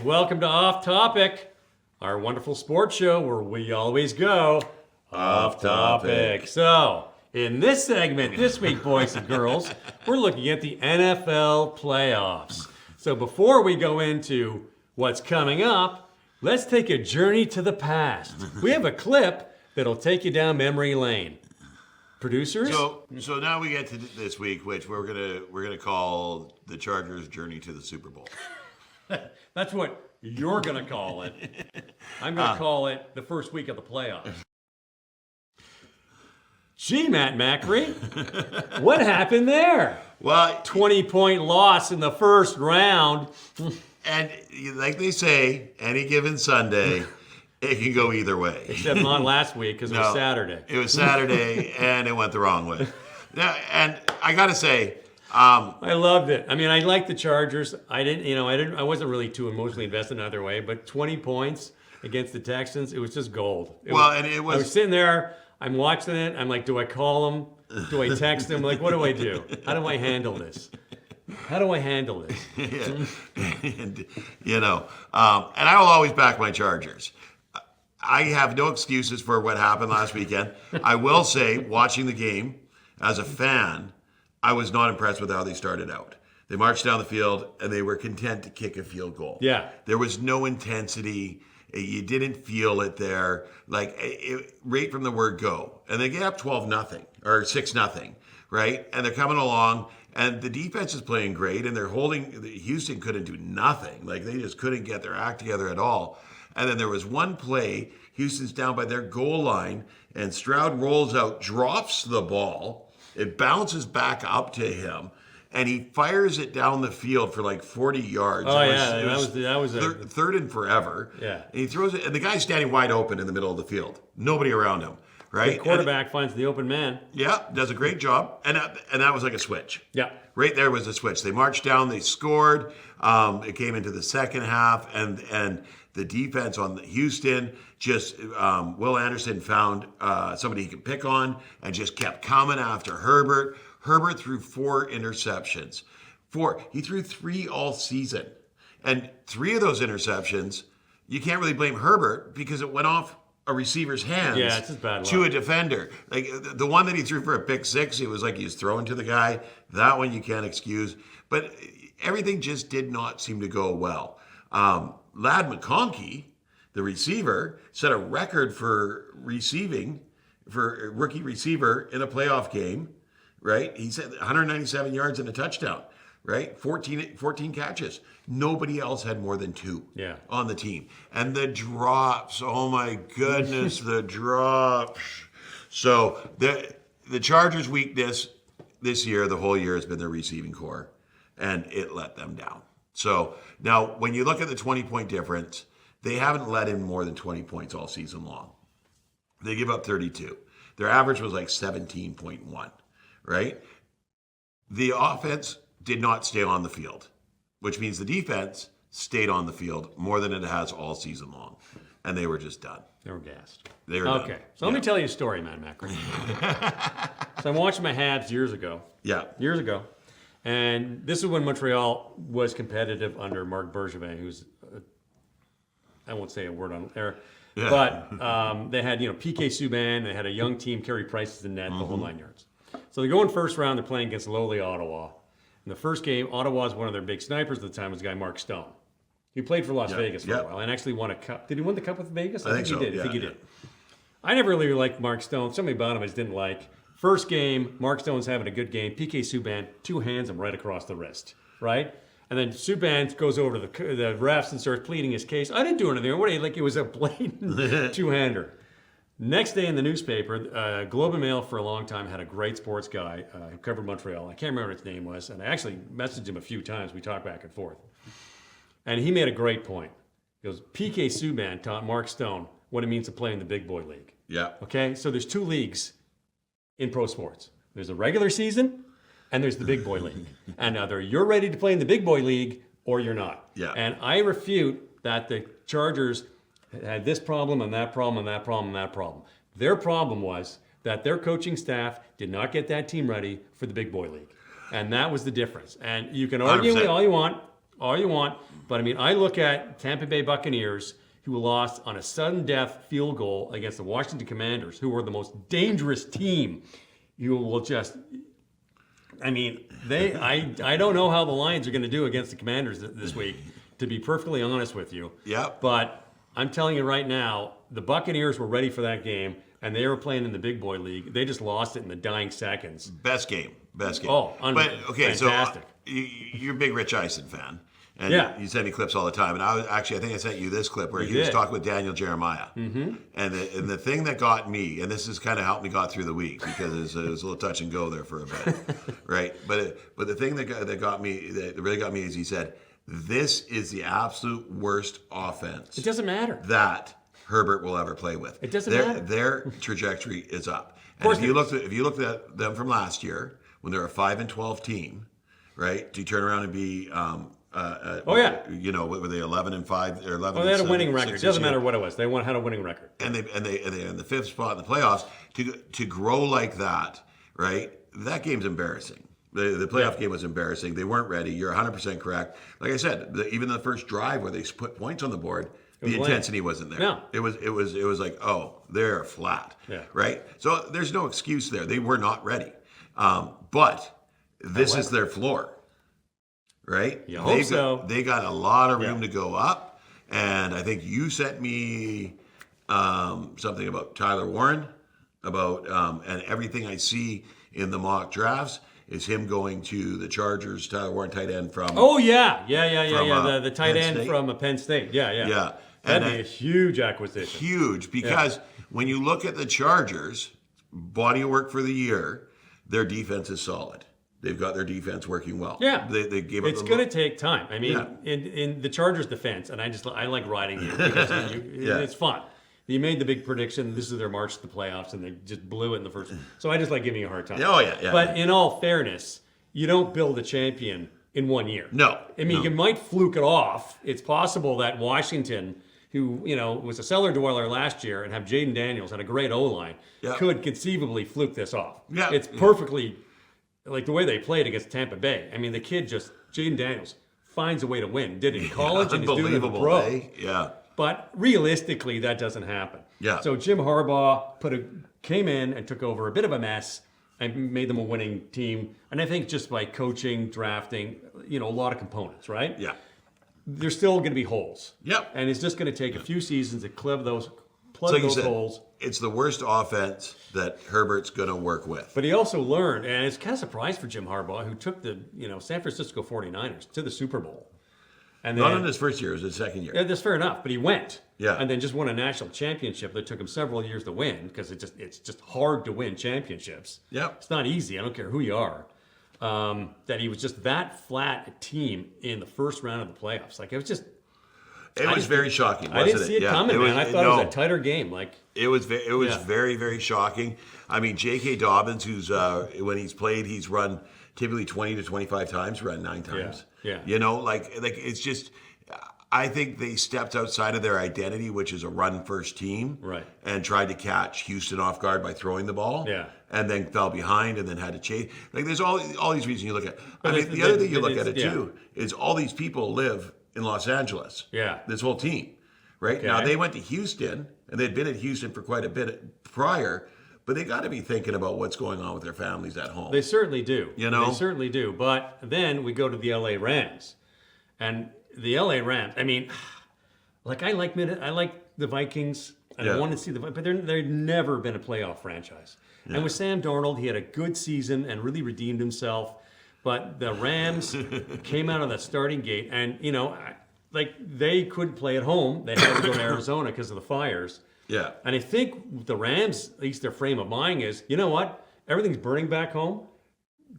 welcome to Off Topic, our wonderful sports show where we always go off topic. So, in this segment this week, boys and girls, we're looking at the NFL playoffs. So before we go into what's coming up, let's take a journey to the past. We have a clip that'll take you down memory lane. Producers? So now we get to this week, which we're gonna call the Chargers' journey to the Super Bowl. That's what you're going to call it. I'm going to call it the first week of the playoffs. Gee, Matt Macri, what happened there? Well, 20-point loss in the first round. And like they say, any given Sunday, it can go either way. Except not last week because it was Saturday. It was Saturday, and it went the wrong way. Now, and I got to say, I loved it. I mean, I liked the Chargers. I wasn't really too emotionally invested in either way, but 20 points against the Texans, it was just gold. I was sitting there, I'm watching it, I'm like, do I call them? Do I text them? Like, what do I do? How do I handle this? and I will always back my Chargers. I have no excuses for what happened last weekend. I will say, watching the game as a fan, I was not impressed with how they started out. They marched down the field, and they were content to kick a field goal. Yeah. There was no intensity. You didn't feel it there. Right from the word go. And they get up 12-0 or 6-0, right? And they're coming along, and the defense is playing great, and they're holding. Houston couldn't do nothing. Like, they just couldn't get their act together at all. And then there was one play, Houston's down by their goal line, and Stroud rolls out, drops the ball. It bounces back up to him, and he fires it down the field for like 40 yards. That was third and forever. Yeah. And he throws it, and the guy's standing wide open in the middle of the field. Nobody around him, right? The quarterback finds the open man. Yeah, does a great job. And that was like a switch. Yeah. Right there was a switch. They marched down, they scored. It came into the second half, and the defense on Houston just, Will Anderson found somebody he could pick on and just kept coming after Herbert. Herbert threw 4 interceptions. 4. He threw 3 all season. And 3 of those interceptions, you can't really blame Herbert because it went off a receiver's hands it's just bad luck. To a defender. Like the one that he threw for a pick 6, it was like he was throwing to the guy. That one you can't excuse. But everything just did not seem to go well. Lad McConkey, the receiver, set a record for receiving for a rookie receiver in a playoff game, right? He said 197 yards and a touchdown, right? 14 catches. Nobody else had more than 2 on the team. And the drops, oh my goodness, the drops. So the Chargers' weakness this year, the whole year, has been their receiving core, and it let them down. So now when you look at the 20-point difference, they haven't let in more than 20 points all season long. They give up 32. Their average was like 17.1, right? The offense did not stay on the field, which means the defense stayed on the field more than it has all season long. And they were just done. They were gassed. They were done. Okay, so let me tell you a story, Matt Macri. So I'm watching my Habs years ago. Yeah. Years ago. And this is when Montreal was competitive under Marc Bergevin, who's, I won't say a word on air, but they had, PK Subban, they had a young team, Carey Price is in net, the whole 9 yards. So they go in first round, they're playing against lowly Ottawa. In the first game, Ottawa was one of their big snipers at the time, was a guy Mark Stone. He played for Las Vegas for a while and actually won a cup. Did he win the cup with Vegas? I think he so. did. I think he did. I never really liked Mark Stone. Something about him I just didn't like. First game, Mark Stone's having a good game. PK Subban, 2 hands him right across the wrist, right? And then Subban goes over to the refs and starts pleading his case. I didn't do anything. What? Like it was a blatant two-hander. Next day in the newspaper, Globe and Mail for a long time had a great sports guy who covered Montreal. I can't remember what his name was, and I actually messaged him a few times. We talked back and forth. And he made a great point. He goes, PK Subban taught Mark Stone what it means to play in the big boy league. Yeah. Okay? So there's 2 leagues in pro sports. There's a regular season, and there's the big boy league. And either you're ready to play in the big boy league, or you're not. Yeah. And I refute that the Chargers had this problem and that problem and that problem and that problem. Their problem was that their coaching staff did not get that team ready for the big boy league. And that was the difference. And you can argue 100%. all you want. all you want. But I mean, I look at Tampa Bay Buccaneers, who lost on a sudden death field goal against the Washington Commanders, who are the most dangerous team. You will just, I mean, I don't know how the Lions are going to do against the Commanders this week, to be perfectly honest with you. Yeah. But I'm telling you right now, the Buccaneers were ready for that game, and they were playing in the big boy league. They just lost it in the dying seconds. Best game. Oh, but okay, fantastic. So you're a big Rich Eisen fan. And Yeah. you send me clips all the time. And I think I sent you this clip where he was talking with Daniel Jeremiah. Mm-hmm. And the thing that got me, and this has kind of helped me got through the week because it was a little touch and go there for a bit, right? But the thing that really got me is he said, this is the absolute worst offense. It doesn't matter that Herbert will ever play with. It doesn't matter. Their trajectory is up. And if you looked at them from last year when they're a 5-12 team, right? To turn around and be you know, were they 11-5 or 11? Well, they had a winning record. It doesn't 6-2. matter what it was. They had a winning record. And they're in the 5th spot in the playoffs. To grow like that, right? That game's embarrassing. The playoff game was embarrassing. They weren't ready. You're 100% correct. Like I said, even the first drive where they put points on the board, the intensity wasn't there. No. It was like, oh, they're flat, right? So there's no excuse there. They were not ready. But this is their floor. Right? You hope so. They got a lot of room to go up. And I think you sent me something about Tyler Warren, and everything I see in the mock drafts is him going to the Chargers, Tyler Warren, tight end from... Oh, yeah. The tight Penn end State. from Penn State. Yeah. Yeah. That'd be a huge acquisition. Huge, because when you look at the Chargers, body of work for the year, their defense is solid. They've got their defense working well. Yeah, they gave it's going to take time. I mean, in the Chargers' defense, and I like riding you because it's fun. You made the big prediction. This is their march to the playoffs, and they just blew it in the first. So I just like giving you a hard time. Oh yeah. But in all fairness, you don't build a champion in 1 year. No. I mean, you might fluke it off. It's possible that Washington, who was a cellar dweller last year, and have Jaden Daniels and a great O-line, could conceivably fluke this off. Yeah. It's perfectly. Like the way they played against Tampa Bay. I mean, the kid Jaden Daniels finds a way to win. Did it in college and he's doing it in the pro. Eh? Yeah. But realistically, that doesn't happen. Yeah. So Jim Harbaugh came in and took over a bit of a mess and made them a winning team. And I think just by coaching, drafting, a lot of components, right? Yeah. There's still going to be holes. Yep. And it's just going to take a few seasons to plug those holes. It's the worst offense that Herbert's going to work with. But he also learned, and it's kind of surprise for Jim Harbaugh, who took the San Francisco 49ers to the Super Bowl. And then, not in his first year, it was his second year. Yeah, that's fair enough, but he went. Yeah. And then just won a national championship that took him several years to win because it's just hard to win championships. Yep. It's not easy. I don't care who you are. That he was just that flat a team in the first round of the playoffs. Like, it was just... It was very shocking, wasn't it? I didn't see it coming, man. I thought it was a tighter game. It was very, very shocking. I mean, J.K. Dobbins, who's when he's played, he's run typically 20 to 25 times, run 9 times. Yeah. It's just, I think they stepped outside of their identity, which is a run-first team, right? And tried to catch Houston off guard by throwing the ball, and then fell behind and then had to chase. Like, there's all these reasons you look at. The other thing you look at it too is all these people live in Los Angeles. Yeah. This whole team. Right? Okay. Now, they went to Houston, and they'd been at Houston for quite a bit prior, but they got to be thinking about what's going on with their families at home. They certainly do. They certainly do. But then we go to the LA Rams. And the LA Rams, I mean, I like the Vikings, and I want to see but they've never been a playoff franchise. Yeah. And with Sam Darnold, he had a good season and really redeemed himself. But the Rams came out of that starting gate, and they couldn't play at home. They had to go to Arizona because of the fires. Yeah. And I think the Rams, at least their frame of mind is, you know what? Everything's burning back home.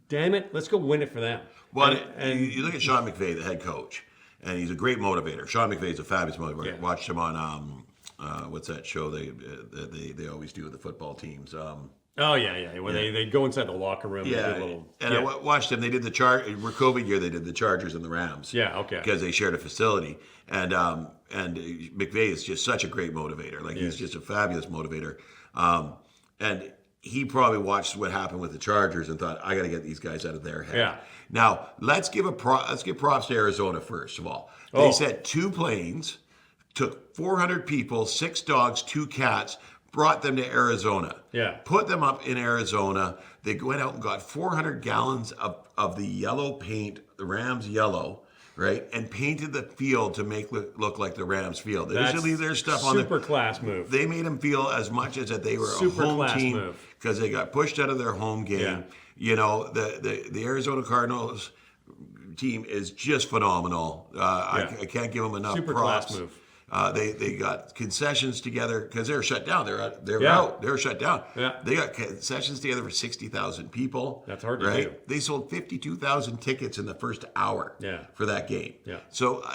Damn it, let's go win it for them. Well, and you look at Sean McVay, the head coach, and he's a great motivator. Sean McVay's a fabulous motivator. Yeah. Watched him on what's that show they always do with the football teams. Where they go inside the locker room. I watched them. They did COVID year. They did the Chargers and the Rams. Yeah, okay. Because they shared a facility, and McVay is just such a great motivator. He's just a fabulous motivator. And he probably watched what happened with the Chargers and thought, I got to get these guys out of their head. Yeah. Now, let's give props to Arizona first of all. They sent 2 planes, took 400 people, 6 dogs, 2 cats, brought them to Arizona. Yeah. Put them up in Arizona. They went out and got 400 gallons of the yellow paint, the Rams yellow, right? And painted the field to make look like the Rams field. They usually leave their stuff on super class move. They made them feel as much as that they were Super a home class team move. because they got pushed out of their home game. Yeah. You know, the Arizona Cardinals team is just phenomenal. I can't give them enough Super props. class move. They got concessions together because they're shut down. They're Yeah. out. They're shut down. Yeah. They got concessions together for 60,000 people. That's hard to right? do. They sold 52,000 tickets in the first hour for that game. Yeah. So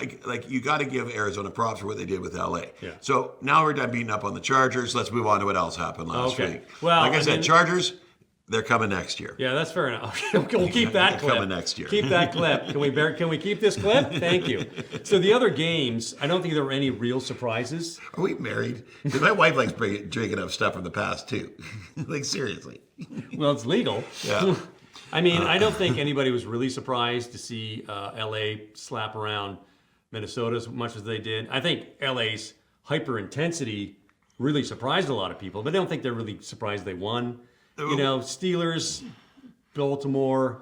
you got to give Arizona props for what they did with LA. Yeah. So now we're done beating up on the Chargers. Let's move on to what else happened last week. Well, like I said, Chargers. They're coming next year. Yeah, that's fair enough. We'll keep that clip. Coming next year. Keep that clip. Can we keep this clip? Thank you. So the other games, I don't think there were any real surprises. Are we married? Because my wife likes drinking up stuff from the past too. Like seriously. Well, it's legal. Yeah. I mean, I don't think anybody was really surprised to see LA slap around Minnesota as much as they did. I think LA's hyper intensity really surprised a lot of people, but I don't think they're really surprised they won. You know, Steelers, Baltimore,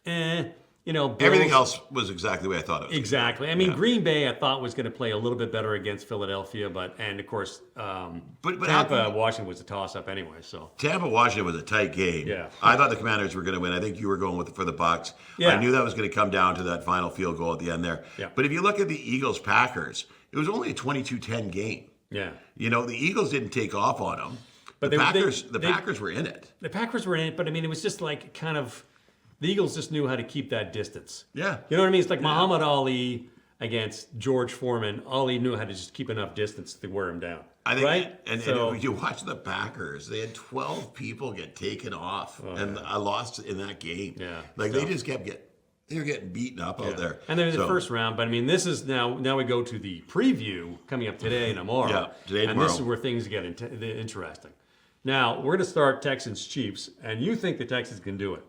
Bills. Everything else was exactly the way I thought it was. Exactly. I mean, Green Bay I thought was going to play a little bit better against Philadelphia, and of course, Tampa, Washington was a toss-up anyway. So Tampa, Washington was a tight game. Yeah. I thought the Commanders were going to win. I think you were going for the Bucs. Yeah. I knew that was going to come down to that final field goal at the end there. Yeah. But if you look at the Eagles-Packers, it was only a 22-10 game. Yeah. You know, the Eagles didn't take off on them. But the Packers were in it. The Packers were in it, but I mean, it was just like kind of the Eagles just knew how to keep that distance. Yeah. You know what I mean? It's like Muhammad Ali against George Foreman. Ali knew how to just keep enough distance to wear him down. I think, right? And you watch the Packers, they had 12 people get taken off I lost in that game. Yeah. Like they just kept they were getting beaten up out there. And they're in the first round, but I mean, this is now we go to the preview coming up today and tomorrow. Yeah, today and tomorrow. This is where things get interesting. Now, we're going to start Texans-Chiefs, and you think the Texans can do it.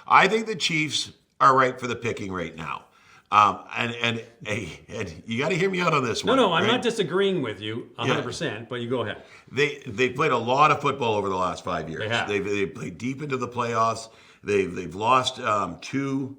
I think the Chiefs are right for the picking right now. And you got to hear me out on this one. No, I'm not disagreeing with you 100%, but you go ahead. They played a lot of football over the last 5 years. They have. They played deep into the playoffs. They've lost 2.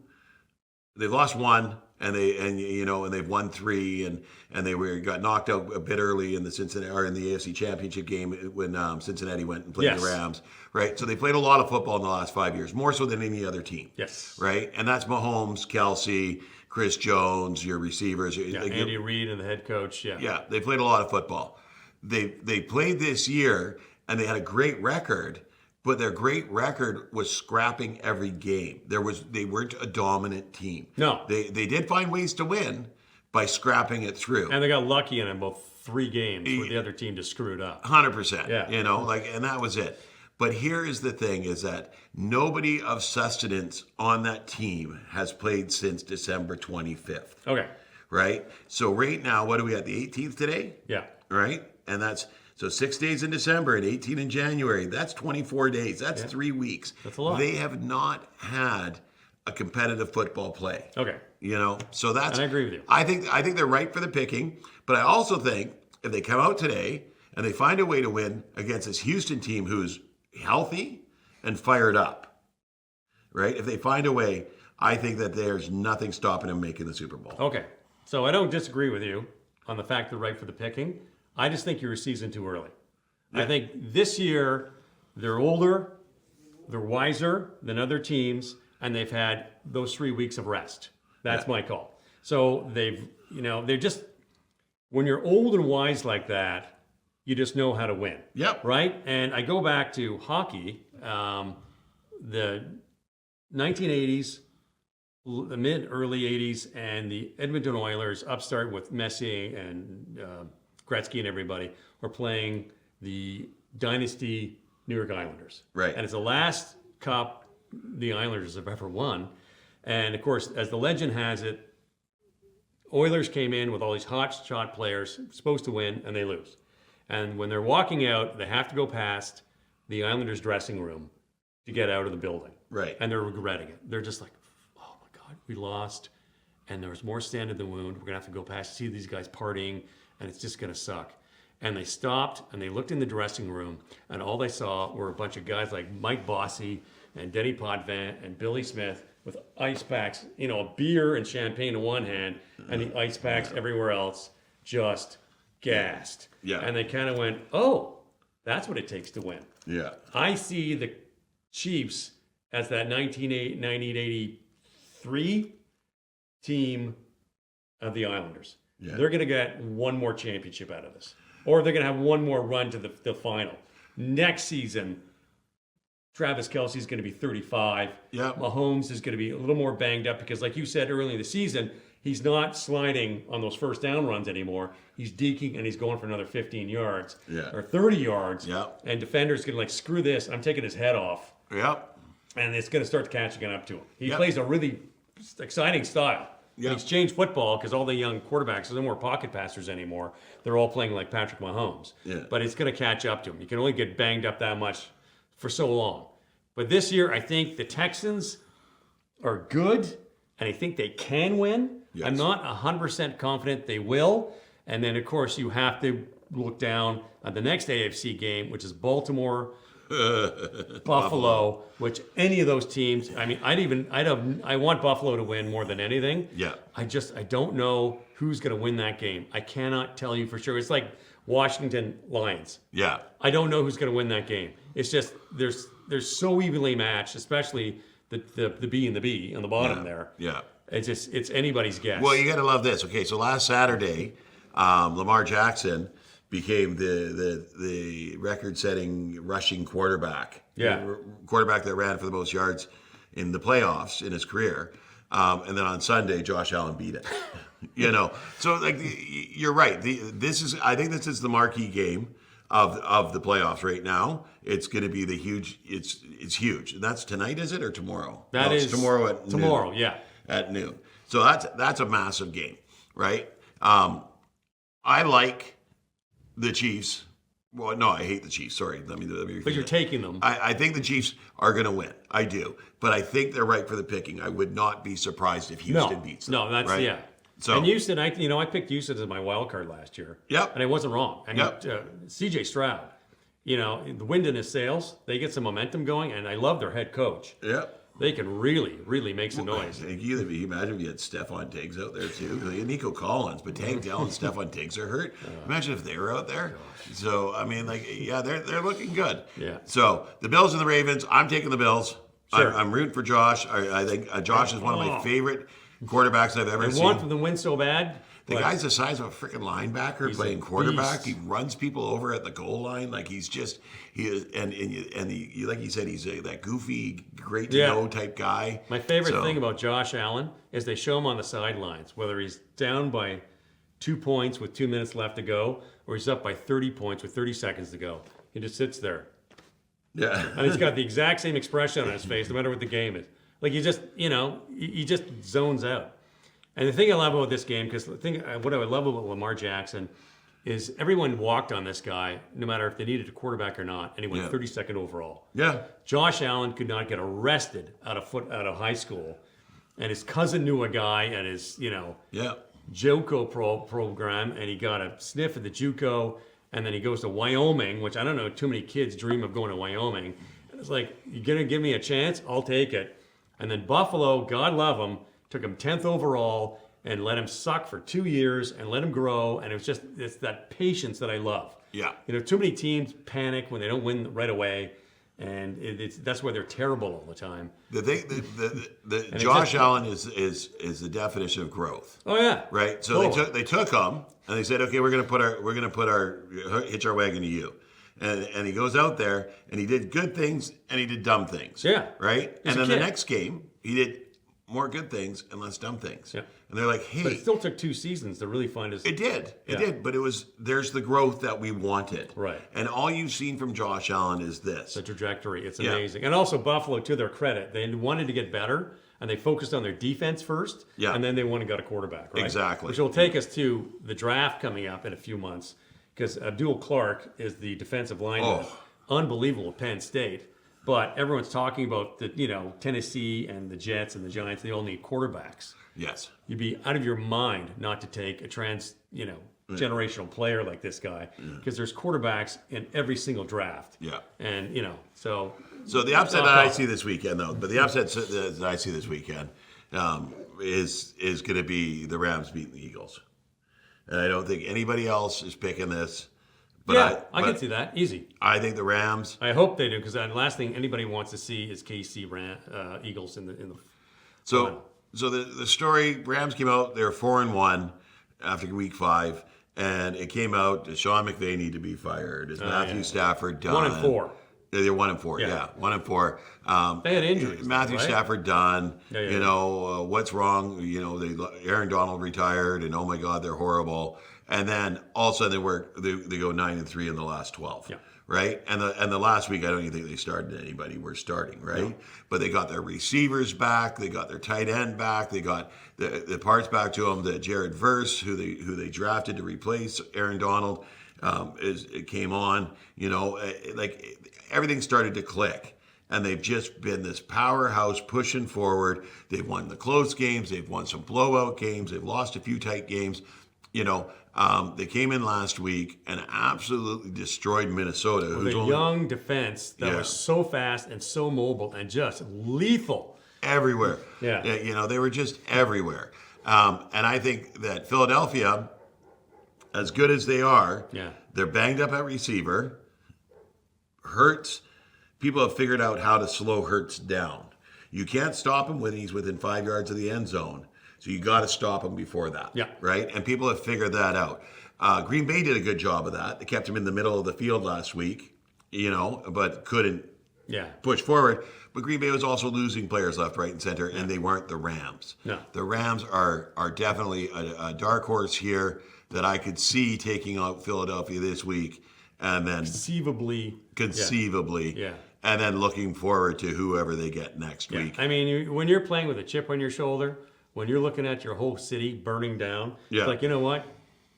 They've lost 1. And they've won 3, and they got knocked out a bit early in the AFC Championship game when Cincinnati went and played the Rams, right? So they played a lot of football in the last 5 years, more so than any other team. Yes. Right, and that's Mahomes, Kelsey, Chris Jones, your receivers. Yeah, Andy Reid and the head coach. Yeah. Yeah, they played a lot of football. They played this year, and they had a great record. But their great record was scrapping every game. They weren't a dominant team. No. They did find ways to win by scrapping it through. And they got lucky in about 3 games where the other team just screwed up. 100%. Yeah. And that was it. But here is the thing is that nobody of sustenance on that team has played since December 25th. Okay. Right? So right now, what are we at, the 18th today? Yeah. Right? And that's... So 6 days in December and 18 in January. That's 24 days. That's 3 weeks. That's a lot. They have not had a competitive football play. Okay. So that's. And I agree with you. I think they're right for the picking, but I also think if they come out today and they find a way to win against this Houston team who's healthy and fired up, right? If they find a way, I think that there's nothing stopping them making the Super Bowl. Okay. So I don't disagree with you on the fact they're right for the picking. I just think you're a season too early. Yeah. I think this year they're older, they're wiser than other teams, and they've had those 3 weeks of rest. That's my call. So they're just, when you're old and wise like that, you just know how to win. Yep. Right? And I go back to hockey, the 1980s, the mid-early 80s, and the Edmonton Oilers, upstart with Messier and Gretzky and everybody, were playing the Dynasty New York Islanders. Right. And it's the last cup the Islanders have ever won. And, of course, as the legend has it, Oilers came in with all these hot shot players, supposed to win, and they lose. And when they're walking out, they have to go past the Islanders dressing room to get out of the building. Right. And they're regretting it. They're just like, oh my God, we lost. And there was more sand in the wound. We're going to have to go past, see these guys partying, and it's just going to suck. And they stopped and they looked in the dressing room, and all they saw were a bunch of guys like Mike Bossy and Denny Potvin and Billy Smith with ice packs, beer and champagne in one hand, and the ice packs everywhere else, just gassed. Yeah. And they kind of went, oh, that's what it takes to win. Yeah. I see the Chiefs as that 1983 team of the Islanders. Yeah. They're going to get one more championship out of this, or they're going to have one more run to the final. Next season, Travis Kelce's going to be 35. Yeah. Mahomes is going to be a little more banged up because, like you said earlier in the season, he's not sliding on those first down runs anymore. He's deking and he's going for another 15 yards or 30 yards. Yeah. And defenders going to like, screw this. I'm taking his head off. Yep. And it's going to start catching up to him. He plays a really exciting style. Yeah. He's changed football because all the young quarterbacks, there's no more pocket passers anymore. They're all playing like Patrick Mahomes. Yeah. But it's going to catch up to him. You can only get banged up that much for so long. But this year, I think the Texans are good, and I think they can win. Yes. I'm not 100% confident they will. And then, of course, you have to look down at the next AFC game, which is Baltimore, Buffalo, which any of those teams, I mean, I want Buffalo to win more than anything. Yeah. I don't know who's going to win that game. I cannot tell you for sure. It's like Washington Lions. Yeah. I don't know who's going to win that game. It's just they're so evenly matched, especially the B and the B on the bottom there. Yeah. It's anybody's guess. Well, you got to love this. Okay, so last Saturday, Lamar Jackson became the record-setting rushing quarterback. Yeah. The quarterback that ran for the most yards in the playoffs in his career. And then on Sunday, Josh Allen beat it. So like you're right. I think this is the marquee game of the playoffs right now. It's going to be the huge. It's huge. And that's tonight, is it, or tomorrow? It's tomorrow at tomorrow. noon. Yeah. At noon. So that's a massive game, right? I like the Chiefs. Well, no, I hate the Chiefs. Sorry, let me But you're taking them. I think the Chiefs are going to win. I do, but I think they're right for the picking. I would not be surprised if Houston beats them. No, that's right? yeah. So, and Houston, I picked Houston as my wild card last year. Yep. And I wasn't wrong. I mean, Yep. C.J. Stroud, the wind in his sails, they get some momentum going, and I love their head coach. yeah. They can really, really make some noise. Can you imagine if you had Stephon Diggs out there too? You had Nico Collins, but Tank Dell and Stephon Diggs are hurt. Imagine if they were out there. So I mean, they're looking good. Yeah. So the Bills and the Ravens. I'm taking the Bills. Sure. I'm rooting for Josh. I think Josh is one of my favorite quarterbacks I've ever I seen. want them to win so bad. The guy's the size of a freaking linebacker playing a quarterback. beast. He runs people over at the goal line. Like he is, and like you said, he's that goofy, great to know type guy. My favorite thing about Josh Allen is they show him on the sidelines, whether he's down by 2 points with 2 minutes left to go, or he's up by 30 points with 30 seconds to go. He just sits there. Yeah. And he's got the exact same expression on his face, no matter what the game is. Like he just zones out. And the thing I love about this game, because what I love about Lamar Jackson is everyone walked on this guy, no matter if they needed a quarterback or not, and he went 32nd overall. Yeah. Josh Allen could not get arrested out of high school, and his cousin knew a guy at his JUCO program, and he got a sniff at the JUCO, and then he goes to Wyoming, which I don't know, too many kids dream of going to Wyoming. And it's like, you're gonna give me a chance? I'll take it. And then Buffalo, God love him, took him 10th overall and let him suck for 2 years and let him grow. And it's that patience that I love. Yeah. Too many teams panic when they don't win right away. And that's why they're terrible all the time. Josh Allen is the definition of growth. Oh yeah. Right. So they took him and they said, okay, we're gonna hitch our wagon to you. And he goes out there and he did good things and he did dumb things. Yeah. Right. And then the next game he did more good things and less dumb things. Yeah. And they're like, hey. But it still took 2 seasons to really find his... It did. But there's the growth that we wanted. Right. And all you've seen from Josh Allen is this. The trajectory. It's amazing. And also Buffalo, to their credit, they wanted to get better and they focused on their defense first. Yeah. And then they went and got a quarterback, right? Exactly. Which will take us to the draft coming up in a few months because Abdul Clark is the defensive lineman unbelievable at Penn State. But everyone's talking about the, Tennessee and the Jets and the Giants. They all need quarterbacks. Yes. You'd be out of your mind not to take a generational player like this guy, because there's quarterbacks in every single draft. Yeah. And, so the upset that I see this weekend, though, but the upset that I see this weekend is going to be the Rams beating the Eagles. And I don't think anybody else is picking this. But I can see that. Easy. I think the Rams. I hope they do, because the last thing anybody wants to see is KC Eagles in the So the story, Rams came out, they're 4-1 after week 5, and it came out that Sean McVay needed to be fired. Is Matthew Stafford done? 1-4. They're 1-4, yeah. 1-4. They had injuries. Matthew Stafford done. Yeah. What's wrong? Aaron Donald retired, and oh my God, they're horrible. And then all of a sudden they go 9-3 in the last 12. Yeah. Right? And the last week, I don't even think they started anybody. We're starting, right? No. But they got their receivers back. They got their tight end back. They got the parts back to them. The Jared Verse, who they drafted to replace Aaron Donald, it came on. Everything started to click. And they've just been this powerhouse pushing forward. They've won the close games. They've won some blowout games. They've lost a few tight games. They came in last week and absolutely destroyed Minnesota. With a young defense that was so fast and so mobile and just lethal. Everywhere. Yeah. They were just everywhere. And I think that Philadelphia, as good as they are, they're banged up at receiver. Hurts, people have figured out how to slow Hurts down. You can't stop him when he's within 5 yards of the end zone. So you got to stop him before that. Yeah. Right? And people have figured that out. Green Bay did a good job of that. They kept him in the middle of the field last week, but couldn't push forward. But Green Bay was also losing players left, right, and center, and they weren't the Rams. No. The Rams are definitely a dark horse here that I could see taking out Philadelphia this week, and then conceivably, and then looking forward to whoever they get next week. I mean, when you're playing with a chip on your shoulder, when you're looking at your whole city burning down, it's like, you know what?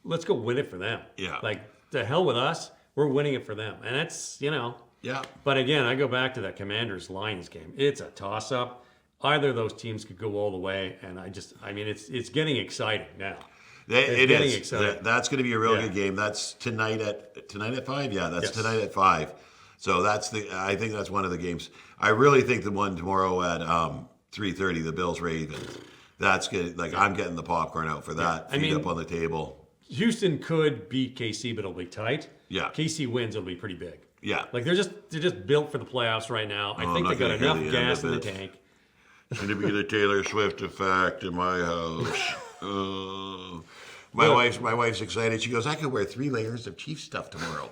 Let's go win it for them. Yeah. Like, the hell with us. We're winning it for them. And that's, Yeah. But again, I go back to that Commanders-Lions game. It's a toss-up. Either of those teams could go all the way. And it's getting exciting now. It is. Exciting. That's going to be a real good game. That's tonight at 5? Yeah, that's tonight at 5. So I think that's one of the games. I really think the one tomorrow at 3:30, the Bills-Ravens. That's good. I'm getting the popcorn out for that. Feet up on the table. Houston could beat KC, but it'll be tight. Yeah. KC wins, it'll be pretty big. Yeah. They're just built for the playoffs right now. I think they got enough gas in the tank. It's going to be the Taylor Swift effect in my house. My wife's excited. She goes, I could wear 3 layers of Chiefs stuff tomorrow.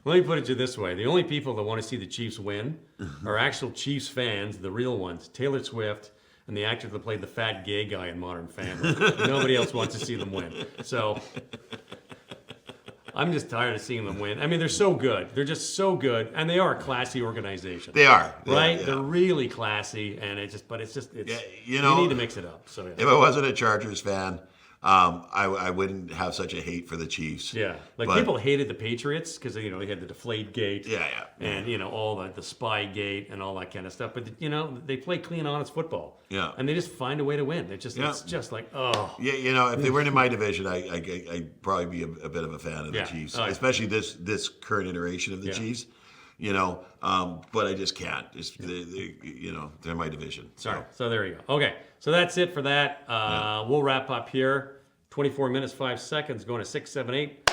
Let me put it to you this way. The only people that want to see the Chiefs win are actual Chiefs fans, the real ones. Taylor Swift and the actor that played the fat gay guy in Modern Family. Nobody else wants to see them win. So I'm just tired of seeing them win. I mean, they're so good. They're just so good. And they are a classy organization. They are. Right? Yeah. They're really classy. And you need to mix it up. So if I wasn't a Chargers fan, I wouldn't have such a hate for the Chiefs. Yeah, people hated the Patriots because they had the Deflate Gate. Yeah. And all the Spy Gate and all that kind of stuff. But they play clean, honest football. Yeah. And they just find a way to win. It's just like, oh. Yeah, if they weren't in my division, I'd probably be a bit of a fan of the Chiefs, especially this current iteration of the Chiefs. But I just can't. They're my division. Sorry. So there you go. Okay. So that's it for that. We'll wrap up here. 24 minutes, 5 seconds, going to 6, 7, 8.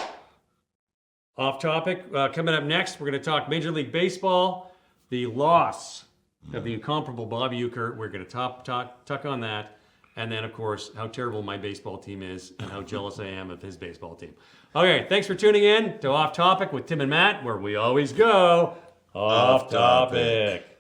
Off topic. Coming up next, we're going to talk Major League Baseball. The loss of the incomparable Bobby Uecker. We're going to tuck on that. And then, of course, how terrible my baseball team is and how jealous I am of his baseball team. Okay, thanks for tuning in to Off Topic with Tim and Matt, where we always go off topic.